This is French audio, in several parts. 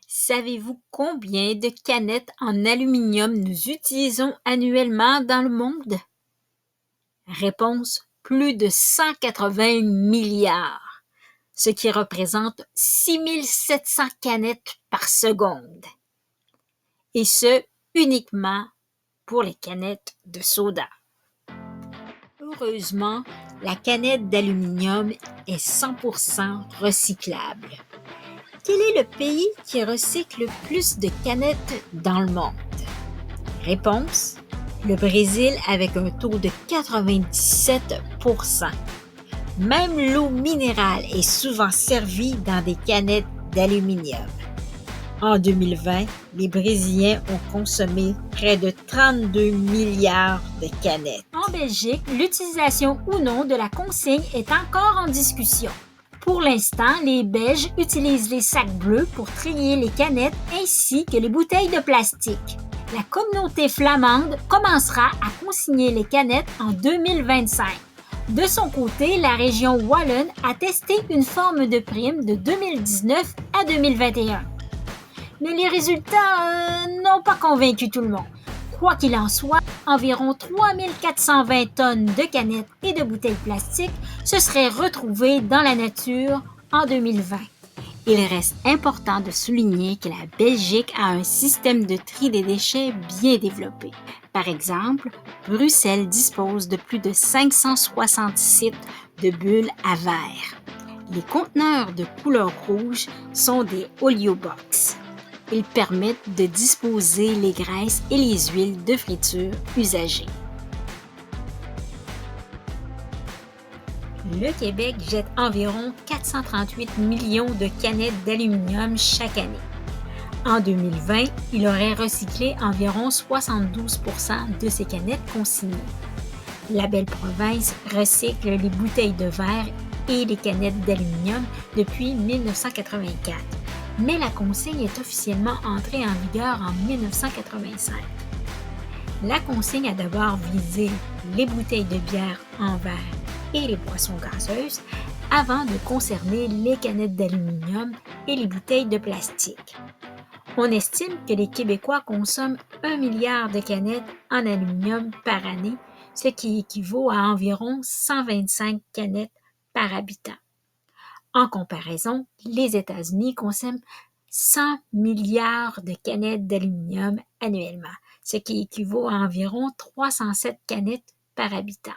Savez-vous combien de canettes en aluminium nous utilisons annuellement dans le monde? Réponse: plus de 180 milliards, ce qui représente 6700 canettes par seconde. Et ce, uniquement pour les canettes de soda. Heureusement, la canette d'aluminium est 100% recyclable. Quel est le pays qui recycle le plus de canettes dans le monde? Réponse: le Brésil avec un taux de 97%. Même l'eau minérale est souvent servie dans des canettes d'aluminium. En 2020, les Brésiliens ont consommé près de 32 milliards de canettes. En Belgique, l'utilisation ou non de la consigne est encore en discussion. Pour l'instant, les Belges utilisent les sacs bleus pour trier les canettes ainsi que les bouteilles de plastique. La communauté flamande commencera à consigner les canettes en 2025. De son côté, la région wallonne a testé une forme de prime de 2019 à 2021. Mais les résultats n'ont pas convaincu tout le monde. Quoi qu'il en soit, environ 3420 tonnes de canettes et de bouteilles plastiques se seraient retrouvées dans la nature en 2020. Il reste important de souligner que la Belgique a un système de tri des déchets bien développé. Par exemple, Bruxelles dispose de plus de 560 sites de bulles à verre. Les conteneurs de couleur rouge sont des Oliobox. Ils permettent de disposer les graisses et les huiles de friture usagées. Le Québec jette environ 438 millions de canettes d'aluminium chaque année. En 2020, il aurait recyclé environ 72% de ces canettes consignées. La belle province recycle les bouteilles de verre et les canettes d'aluminium depuis 1984. Mais la consigne est officiellement entrée en vigueur en 1985. La consigne a d'abord visé les bouteilles de bière en verre et les boissons gazeuses avant de concerner les canettes d'aluminium et les bouteilles de plastique. On estime que les Québécois consomment 1 milliard de canettes en aluminium par année, ce qui équivaut à environ 125 canettes par habitant. En comparaison, les États-Unis consomment 100 milliards de canettes d'aluminium annuellement, ce qui équivaut à environ 307 canettes par habitant.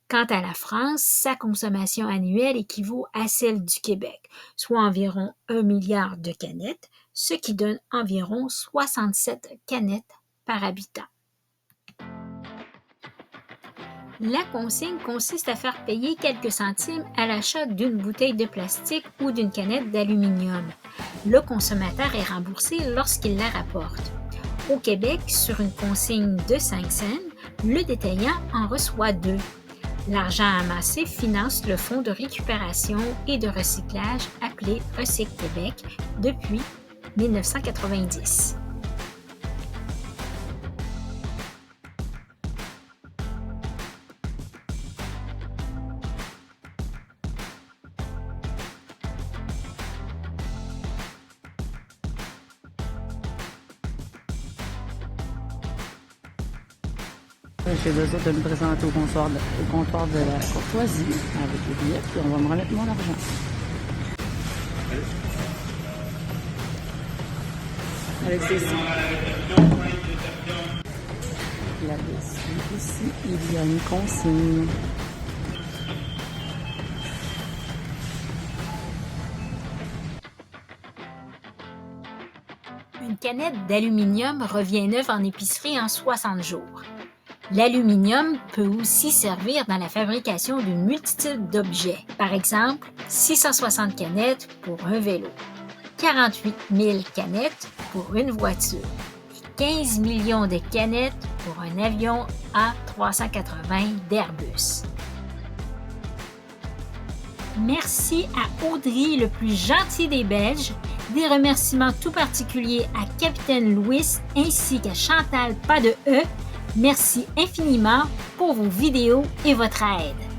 Quant à la France, sa consommation annuelle équivaut à celle du Québec, soit environ 1 milliard de canettes, ce qui donne environ 67 canettes par habitant. La consigne consiste à faire payer quelques centimes à l'achat d'une bouteille de plastique ou d'une canette d'aluminium. Le consommateur est remboursé lorsqu'il la rapporte. Au Québec, sur une consigne de 5 cents, le détaillant en reçoit 2. L'argent amassé finance le fonds de récupération et de recyclage appelé Recyc Québec depuis 1990. J'ai besoin de me présenter au comptoir de la courtoisie avec les billets, puis on va me remettre mon argent. Avec ceci. Là-dessus, ici, il y a une consigne. Une canette d'aluminium revient neuve en épicerie en 60 jours. L'aluminium peut aussi servir dans la fabrication d'une multitude d'objets. Par exemple, 660 canettes pour un vélo, 48 000 canettes pour une voiture et 15 millions de canettes pour un avion A380 d'Airbus. Merci à Audrey, le plus gentil des Belges. Des remerciements tout particuliers à Capitaine Louis ainsi qu'à Chantal Pas de E. Merci infiniment pour vos vidéos et votre aide.